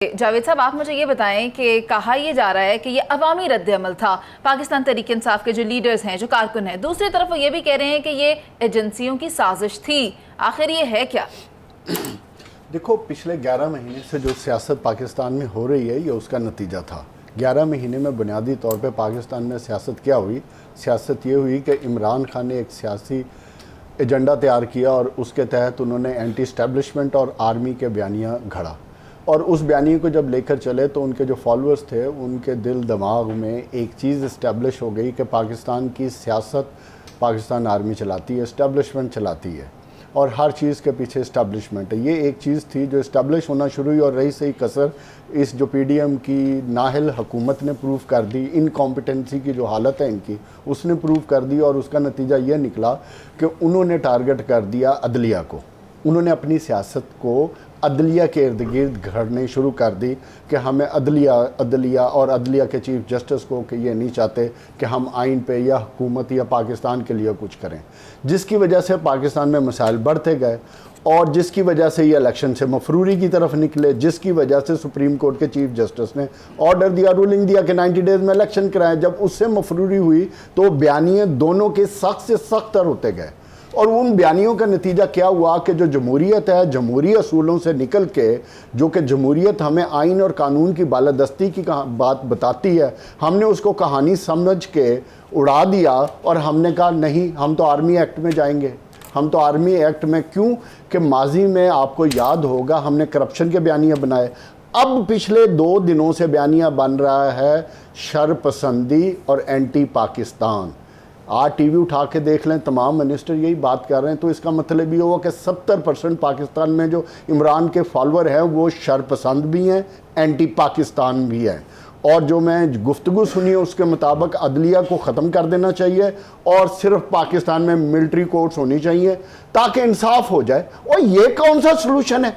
جاوید صاحب آپ مجھے یہ بتائیں کہ کہا یہ جا رہا ہے کہ یہ عوامی رد عمل تھا پاکستان تحریک انصاف کے جو لیڈرز ہیں جو کارکن ہیں، دوسری طرف وہ یہ بھی کہہ رہے ہیں کہ یہ ایجنسیوں کی سازش تھی، آخر یہ ہے کیا؟ دیکھو پچھلے 11 مہینے سے جو سیاست پاکستان میں ہو رہی ہے یہ اس کا نتیجہ تھا۔ 11 مہینے میں بنیادی طور پہ پاکستان میں سیاست کیا ہوئی؟ سیاست یہ ہوئی کہ عمران خان نے ایک سیاسی ایجنڈا تیار کیا اور اس کے تحت انہوں نے اینٹی اسٹیبلشمنٹ اور آرمی کے بیانیہ گھڑا، اور اس بیانیے کو جب لے کر چلے تو ان کے جو فالورز تھے ان کے دل دماغ میں ایک چیز اسٹیبلش ہو گئی کہ پاکستان کی سیاست پاکستان آرمی چلاتی ہے، اسٹیبلشمنٹ چلاتی ہے، اور ہر چیز کے پیچھے اسٹیبلشمنٹ ہے۔ یہ ایک چیز تھی جو اسٹیبلش ہونا شروع ہوئی، اور رہی صحیح کثر اس جو پی ڈی ایم کی نااہل حکومت نے پروف کر دی، انکمپیٹنسی کی جو حالت ہے ان کی اس نے پروف کر دی، اور اس کا نتیجہ یہ نکلا کہ انہوں نے ٹارگٹ کر دیا عدلیہ کو۔ انہوں نے اپنی سیاست کو عدلیہ کے ارد گرد گھڑنے شروع کر دی کہ ہمیں عدلیہ اور عدلیہ کے چیف جسٹس کو کہ یہ نہیں چاہتے کہ ہم آئین پہ یا حکومت یا پاکستان کے لیے کچھ کریں، جس کی وجہ سے پاکستان میں مسائل بڑھتے گئے، اور جس کی وجہ سے یہ الیکشن سے مفروری کی طرف نکلے، جس کی وجہ سے سپریم کورٹ کے چیف جسٹس نے آرڈر دیا، رولنگ دیا کہ 90 ڈیز میں الیکشن کرائیں۔ جب اس سے مفروری ہوئی تو بیانیے دونوں کے سخت سے سخت تر ہوتے گئے، اور ان بیانیوں کا نتیجہ کیا ہوا کہ جو جمہوریت ہے، جمہوری اصولوں سے نکل کے، جو کہ جمہوریت ہمیں آئین اور قانون کی بالادستی کی بات بتاتی ہے، ہم نے اس کو کہانی سمجھ کے اڑا دیا، اور ہم نے کہا نہیں ہم تو آرمی ایکٹ میں جائیں گے، ہم تو آرمی ایکٹ میں کیوں کہ ماضی میں آپ کو یاد ہوگا ہم نے کرپشن کے بیانیے بنائے۔ اب پچھلے 2 دنوں سے بیانیہ بن رہا ہے شر پسندی اور اینٹی پاکستان۔ آج ٹی وی اٹھا کے دیکھ لیں، تمام منسٹر یہی بات کر رہے ہیں، تو اس کا مطلب یہ ہوا کہ 70% پاکستان میں جو عمران کے فالور ہیں وہ شر پسند بھی ہیں، اینٹی پاکستان بھی ہیں، اور جو میں گفتگو سنی ہے اس کے مطابق عدلیہ کو ختم کر دینا چاہیے، اور صرف پاکستان میں ملٹری کورٹس ہونی چاہیے تاکہ انصاف ہو جائے۔ اور یہ کون سا سلوشن ہے؟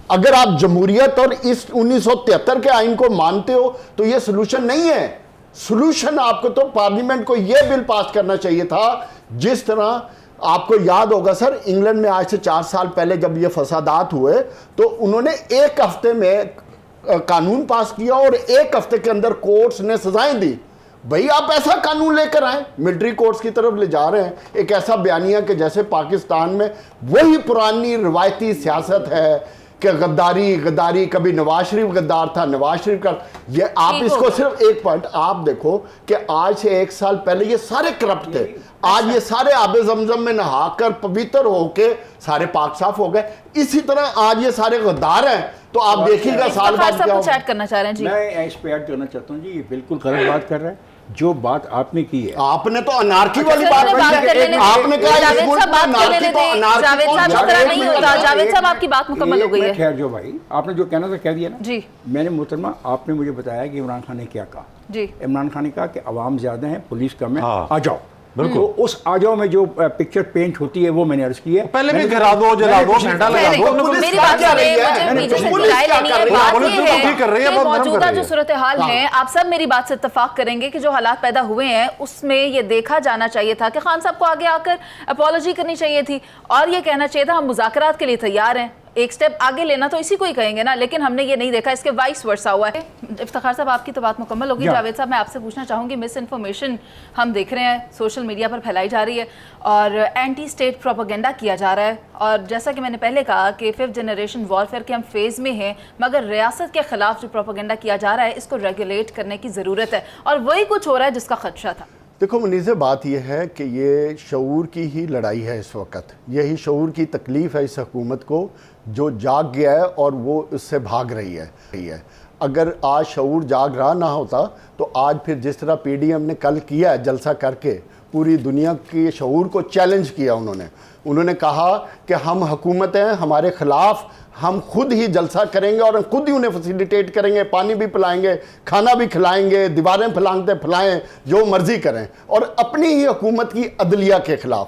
اگر آپ جمہوریت اور اس 1973 کے آئین کو مانتے ہو تو یہ سلوشن نہیں ہے۔ سلوشن آپ کو تو پارلیمنٹ کو یہ بل پاس کرنا چاہیے تھا، جس طرح آپ کو یاد ہوگا سر، انگلینڈ میں آج سے 4 سال پہلے جب یہ فسادات ہوئے تو انہوں نے 1 ہفتے میں قانون پاس کیا، اور 1 ہفتے کے اندر کورٹس نے سزائیں دی۔ بھئی آپ ایسا قانون لے کر آئیں، ملٹری کورٹس کی طرف لے جا رہے ہیں ایک ایسا بیانیہ کہ جیسے پاکستان میں وہی پرانی روایتی سیاست ہے کہ غداری، کبھی نواز شریف غدار تھا، نواز شریف کا یہ آپ اس کو صرف ایک پوائنٹ آپ دیکھو کہ آج سے 1 سال پہلے یہ سارے کرپٹ تھے، آج یہ سارے آب زمزم میں نہا کر پویتر ہو کے سارے پاک صاف ہو گئے۔ اسی طرح آج یہ سارے غدار ہیں، تو آپ دیکھیے گا سال بعد کیا ہوگا۔ ایڈ کرنا چاہ رہے ہیں جی؟ میں اس پہ ایڈ کرنا چاہتا ہوں جی، یہ بالکل غلط بات کر رہا ہے جو بات آپ نے کی ہے۔ آپ نے تو انارکی والی بات کی ہے، آپ نے کہا جاوید صاحب بات کرنے دیں، جاوید صاحب اس طرح نہیں ہوتا۔ جاوید صاحب آپ کی بات مکمل ہو گئی ہے۔ خیر جو بھائی آپ نے جو کہنا تھا کہہ دیا نا جی۔ میں نے محترمہ آپ نے مجھے بتایا کہ عمران خان نے کیا کہا۔ جی، عمران خان نے کہا کہ عوام زیادہ ہیں، پولیس کم ہے، آ جاؤ۔ بالکل اس آ جاؤ میں جو پکچر پینٹ ہوتی ہے وہ میں نے عرض کی ہے، پہلے بھی گھرا دو، جلا دو، جھنڈا لگا دو۔ میری بات سنیں، مجھے میڈیا سے رائے لینی ہے۔ بات یہ ہے کہ موجودہ جو صورتحال ہے، آپ سب میری بات سے اتفاق کریں گے کہ جو حالات پیدا ہوئے ہیں اس میں یہ دیکھا جانا چاہیے تھا کہ خان صاحب کو آگے آ کر اپولوجی کرنی چاہیے تھی، اور یہ کہنا چاہیے تھا ہم مذاکرات کے لیے تیار ہیں۔ ایک سٹیپ آگے لینا تو اسی کو ہی کہیں گے نا، لیکن ہم نے یہ نہیں دیکھا، اس کے وائس ورسا ہوا ہے۔ افتخار صاحب آپ کی تو بات مکمل ہوگی۔ جاوید صاحب میں آپ سے پوچھنا چاہوں گی، مس انفارمیشن ہم دیکھ رہے ہیں سوشل میڈیا پر پھیلائی جا رہی ہے، اور اینٹی اسٹیٹ پروپیگنڈا کیا جا رہا ہے، اور جیسا کہ میں نے پہلے کہا کہ 5th جنریشن وارفیئر کے ہم فیز میں ہیں، مگر ریاست کے خلاف جو پروپیگنڈا کیا جا رہا ہے اس کو ریگولیٹ کرنے کی ضرورت ہے، اور وہی کچھ ہو رہا ہے جس کا خدشہ تھا۔ دیکھو منیزہ، بات یہ ہے کہ یہ شعور کی ہی لڑائی ہے اس وقت، یہی شعور کی تکلیف ہے اس حکومت کو جو جاگ گیا ہے اور وہ اس سے بھاگ رہی ہے۔ اگر آج شعور جاگ رہا نہ ہوتا تو آج پھر جس طرح پی ڈی ایم نے کل کیا ہے جلسہ کر کے پوری دنیا کے شعور کو چیلنج کیا، انہوں نے کہا کہ ہم حکومت ہیں، ہمارے خلاف ہم خود ہی جلسہ کریں گے اور ہم خود ہی انہیں فیسیلیٹیٹ کریں گے، پانی بھی پلائیں گے، کھانا بھی کھلائیں گے، دیواریں پھلائیں، جو مرضی کریں، اور اپنی ہی حکومت کی عدلیہ کے خلاف۔